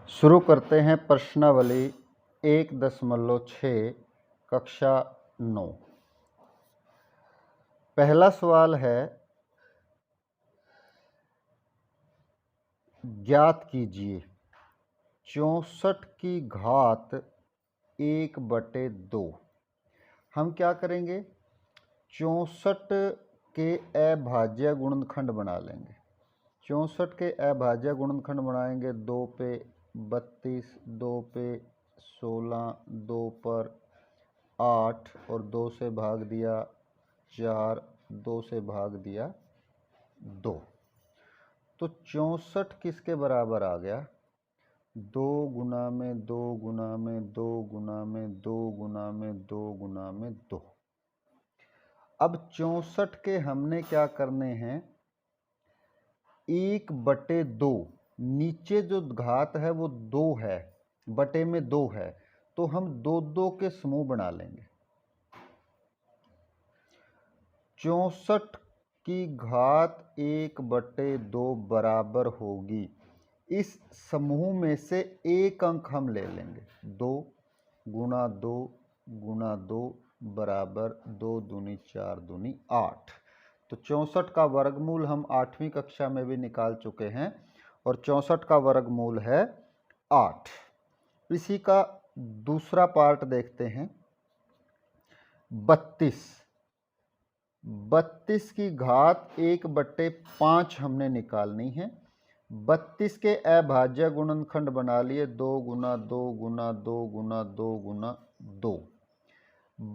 शुरू करते हैं प्रश्नावली 1.6 कक्षा 9। पहला सवाल है, ज्ञात कीजिए 64 की घात 1/2। हम क्या करेंगे, 64 के अभाज्य गुणनखंड बना लेंगे। 64 के अभाज्य गुणनखंड बनाएंगे। 2 पे 32, 2 पे 16, 2 पर 8 और 2 से भाग दिया 4, 2 से भाग दिया 2। तो 64 किसके बराबर आ गया? 2 गुना में 2 गुना में 2 गुना में 2 गुना में 2 गुना में 2। अब 64 के हमने क्या करने हैं, 1/2। नीचे जो घात है वो 2 है, बटे में 2 है, तो हम 2 के समूह बना लेंगे। 64 की घात 1/2 बराबर होगी, इस समूह में से एक अंक हम ले लेंगे। 2 गुना 2 गुना 2 बराबर 2 दूनी 4 दूनी 8। तो 64 का वर्गमूल हम 8वीं कक्षा में भी निकाल चुके हैं और 64 का वर्गमूल है 8। इसी का दूसरा पार्ट देखते हैं। 32 की घात 1/5 हमने निकालनी है। 32 के अभाज्य गुणनखंड बना लिए। 2 गुना 2 गुना 2 गुना 2 गुना 2।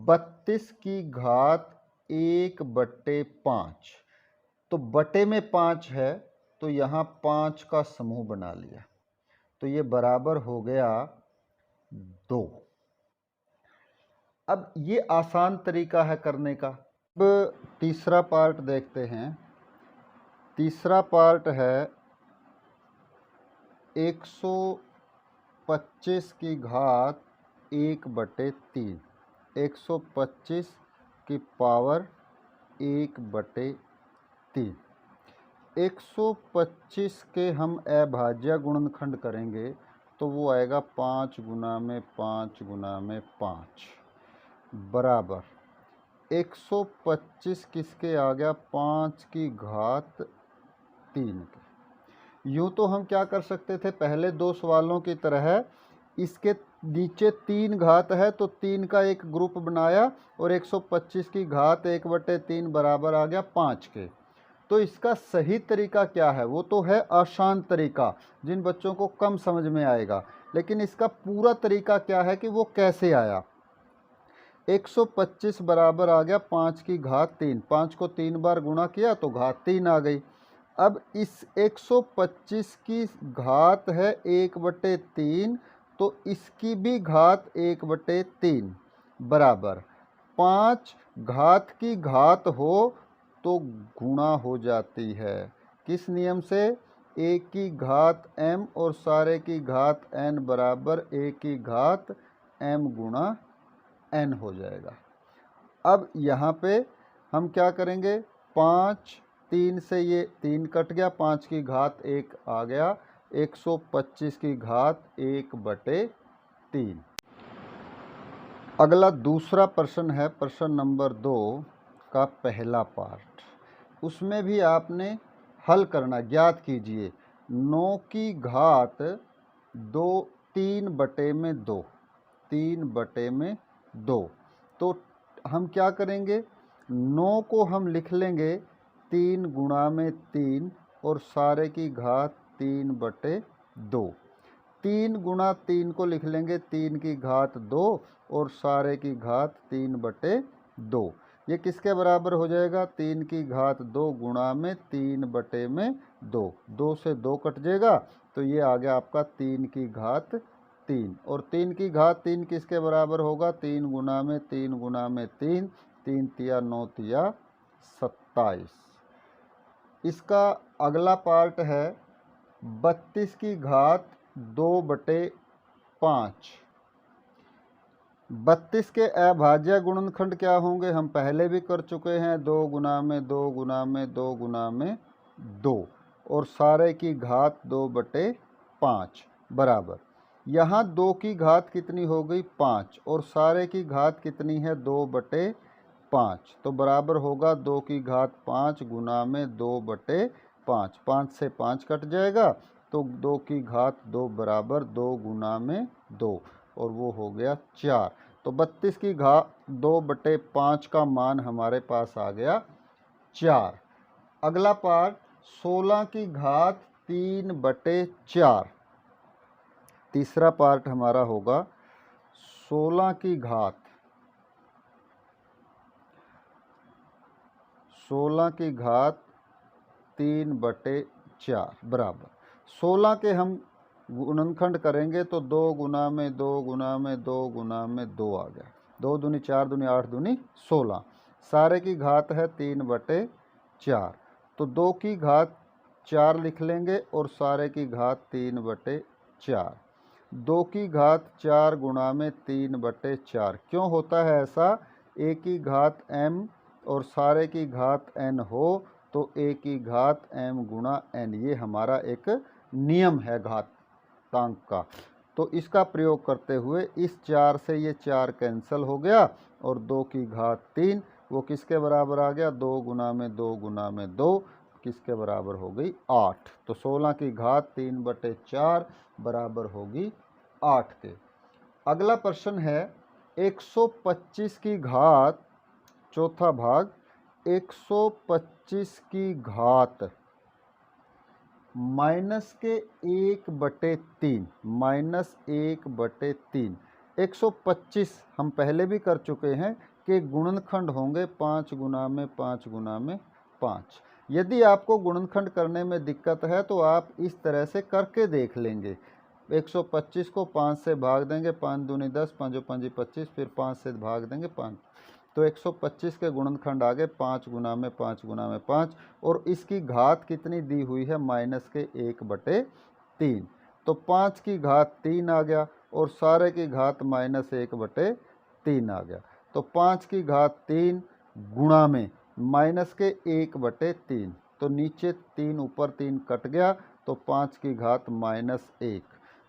32 की घात 1/5, तो बटे में 5 है, तो यहाँ 5 का समूह बना लिया, तो ये बराबर हो गया 2। अब ये आसान तरीका है करने का। अब तीसरा पार्ट देखते हैं। तीसरा पार्ट है 125 की घात 1/3। 125 की पावर 1/3। 125 के हम अभाज्य गुणनखंड करेंगे तो वो आएगा 5 गुना में 5 गुना में 5 बराबर 125 किसके आ गया, 5 की घात 3 के। यूँ तो हम क्या कर सकते थे, पहले 2 सवालों की तरह इसके नीचे 3 घात है तो 3 का एक ग्रुप बनाया और 125 की घात 1/3 बराबर आ गया 5 के। तो इसका सही तरीका क्या है, वो तो है आसान तरीका जिन बच्चों को कम समझ में आएगा, लेकिन इसका पूरा तरीका क्या है कि वो कैसे आया। 125 बराबर आ गया 5 की घात 3। 5 को 3 बार गुणा किया तो घात 3 आ गई। अब इस 125 की घात है 1/3, तो इसकी भी घात 1/3 बराबर 5 घात की घात हो तो गुणा हो जाती है। किस नियम से? a की घात m और सारे की घात n बराबर a की घात m गुणा n हो जाएगा। अब यहाँ पे हम क्या करेंगे, 5 3 से ये 3 कट गया, 5 की घात 1 आ गया, 125 की घात 1/3। अगला दूसरा प्रश्न है, प्रश्न नंबर 2 का पहला पार्ट। उसमें भी आपने हल करना। ज्ञात कीजिए 9 की घात 3/2। 3/2। तो हम क्या करेंगे, 9 को हम लिख लेंगे 3 गुणा में 3 और सारे की घात 3/2। 3 गुणा 3 को लिख लेंगे 3 की घात 2 और सारे की घात 3/2। ये किसके बराबर हो जाएगा, 3 की घात 2 गुणा में 3/2। 2 से 2 कट जाएगा, तो ये आ गया आपका 3 की घात 3। और 3 की घात 3 किसके बराबर होगा, 3 गुना में 3 गुना में 3, 3 तिया 9 तिया 27। इसका अगला पार्ट है 32 की घात 2/5। 32 के अभाज्य गुणनखंड क्या होंगे, हम पहले भी कर चुके हैं। 2 गुना में 2 गुना में 2 गुना में 2 और सारे की घात 2/5। बराबर, यहाँ 2 की घात कितनी हो गई 5 और सारे की घात कितनी है 2/5, तो बराबर होगा 2 की घात 5 गुना में 2/5, 5 से 5 कट जाएगा तो 2 की घात 2 बराबर 2 गुना में 2 और वो हो गया 4। तो 32 की घात 2/5 का मान हमारे पास आ गया 4। अगला पार्ट 16 की घात 3/4। तीसरा पार्ट हमारा होगा 16 की घात 3/4 बराबर 16 के हम गुणनखंड करेंगे तो 2 गुना में 2 गुना में 2 गुना में 2 आ गया, 2 दूनी 4 दूनी 8 दूनी 16, सारे की घात है 3/4, तो 2 की घात 4 लिख लेंगे और सारे की घात 3/4। 2 की घात 4 गुणा में 3/4 क्यों होता है ऐसा, a की घात m और सारे की घात n हो तो a की घात m गुणा n, ये हमारा एक नियम है घातांक का। तो इसका प्रयोग करते हुए इस 4 से ये 4 कैंसिल हो गया और 2 की घात 3 वो किसके बराबर आ गया 2 गुना में 2 गुना में 2 किसके बराबर हो गई 8। तो 16 की घात 3/4 बराबर होगी 8 के। अगला प्रश्न है 125 की घात, चौथा भाग 125 की घात माइनस के 1/3, माइनस 1/3। 125 हम पहले भी कर चुके हैं कि गुणनखंड होंगे 5 गुना में 5 गुना में 5। यदि आपको गुणनखंड करने में दिक्कत है तो आप इस तरह से करके देख लेंगे। 125 को 5 से भाग देंगे, 5 दूनी 10, 5 5 25, फिर 5 से भाग देंगे 5, तो 125 के गुणनखंड आ गए 5 गुना में 5 गुना में 5 और इसकी घात कितनी दी हुई है माइनस के 1/3, तो 5 की घात 3 आ गया और सारे की घात माइनस 1/3 आ गया। तो 5 की घात 3 गुणा में माइनस के 1/3, तो नीचे 3 ऊपर 3 कट गया तो 5 की घात -1,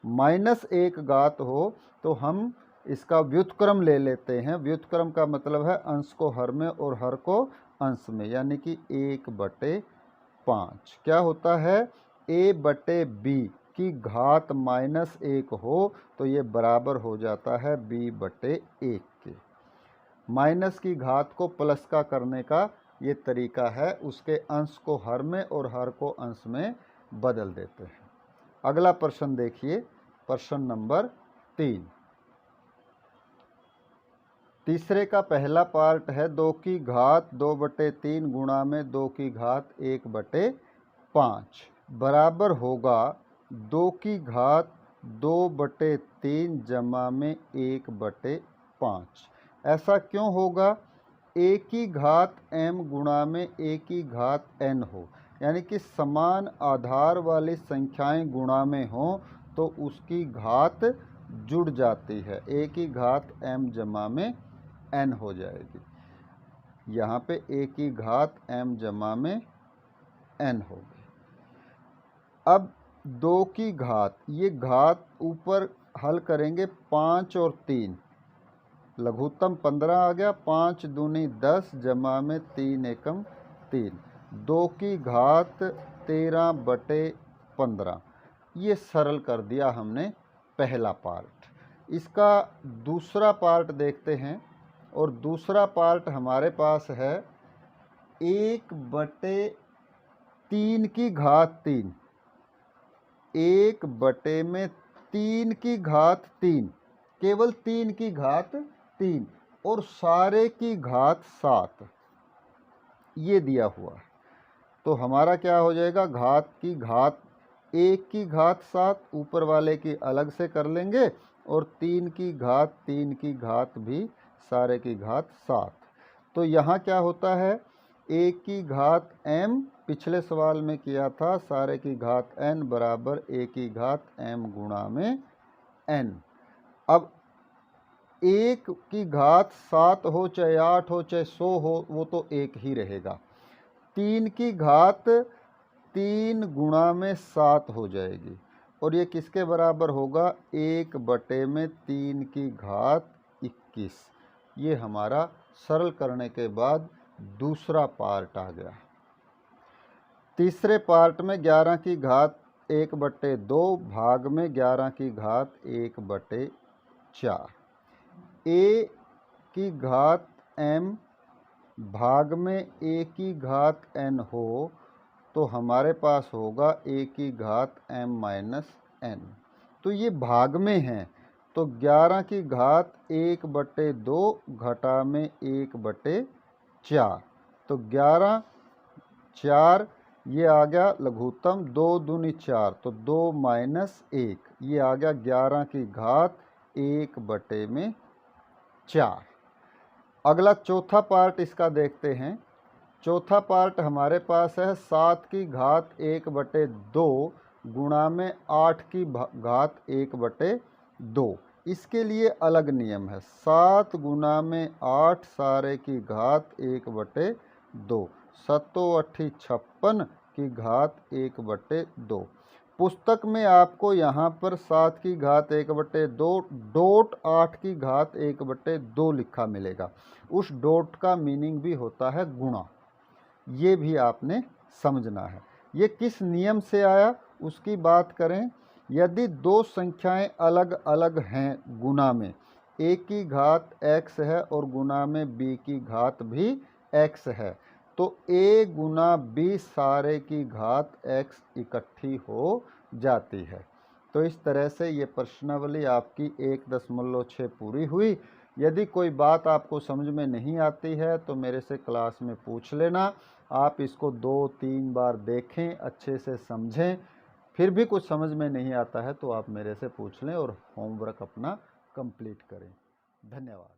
-1 घात हो तो हम इसका व्युत्क्रम ले लेते हैं। व्युत्क्रम का मतलब है अंश को हर में और हर को अंश में, यानी कि 1/5 क्या होता है a/b की घात -1 हो तो ये बराबर हो जाता है b/1 के। माइनस की घात को प्लस का करने का ये तरीका है, उसके अंश को हर में और हर को अंश में बदल देते हैं। अगला प्रश्न देखिए, प्रश्न नंबर 3। तीसरे का पहला पार्ट है 2 की घात 2/3 गुणा में 2 की घात 1/5 बराबर होगा 2 की घात 2/3 जमा में 1/5। ऐसा क्यों होगा, a की घात m गुणा में a की घात n हो, यानी कि समान आधार वाली संख्याएं गुणा में हो तो उसकी घात जुड़ जाती है, a की घात m जमा में n हो जाएगी। यहाँ पे a की घात m जमा में n होगी। अब 2 की घात, ये घात ऊपर हल करेंगे 5 और 3, लघुत्तम 15 आ गया, 5 दूनी 10 जमा में 3 एकम 3, 2 की घात 13/15। ये सरल कर दिया हमने पहला पार्ट। इसका दूसरा पार्ट देखते हैं और दूसरा पार्ट हमारे पास है 1/3 की घात 3, 1/3 की घात 3, केवल 3 की घात 3 और सारे की घात 7, ये दिया हुआ है। तो हमारा क्या हो जाएगा, घात की घात 1 की घात 7 ऊपर वाले की अलग से कर लेंगे और 3 की घात 3 की घात भी सारे की घात 7। तो यहाँ क्या होता है, a की घात m पिछले सवाल में किया था, सारे की घात n बराबर a की घात m गुणा में n। अब 1 की घात 7 हो चाहे 8 हो चाहे 100 हो वो तो एक ही रहेगा। 3 की घात 3 गुणा में 7 हो जाएगी और ये किसके बराबर होगा, 1/3 की घात 21। ये हमारा सरल करने के बाद दूसरा पार्ट आ गया। तीसरे पार्ट में 11 की घात 1/2 भाग में 11 की घात 1/4। a की घात m भाग में a की घात n हो तो हमारे पास होगा a की घात m-n। तो ये भाग में है, तो 11 की घात 1/2 घटा में 1/4, तो 11 4, ये आ गया लघुत्तम, 2 दूनी 4, तो 2 - 1, ये आ गया 11 की घात 1/4। अगला चौथा पार्ट इसका देखते हैं। चौथा पार्ट हमारे पास है 7 की घात 1/2 गुणा में 8 की घात 1/2। इसके लिए अलग नियम है, 7 गुणा में 8 सारे की घात 1/2, 7 8 56 की घात 1/2। पुस्तक में आपको यहाँ पर 7 की घात 1/2 डॉट 8 की घात 1/2 लिखा मिलेगा। उस डॉट का मीनिंग भी होता है गुणा, ये भी आपने समझना है। ये किस नियम से आया उसकी बात करें। यदि दो संख्याएं अलग अलग हैं गुणा में, a की घात x है और गुणा में b की घात भी x है, तो a गुना b सारे की घात x इकट्ठी हो जाती है। तो इस तरह से ये प्रश्नावली आपकी 1.6 पूरी हुई। यदि कोई बात आपको समझ में नहीं आती है तो मेरे से क्लास में पूछ लेना। आप इसको 2-3 बार देखें, अच्छे से समझें। फिर भी कुछ समझ में नहीं आता है तो आप मेरे से पूछ लें और होमवर्क अपना कंप्लीट करें। धन्यवाद।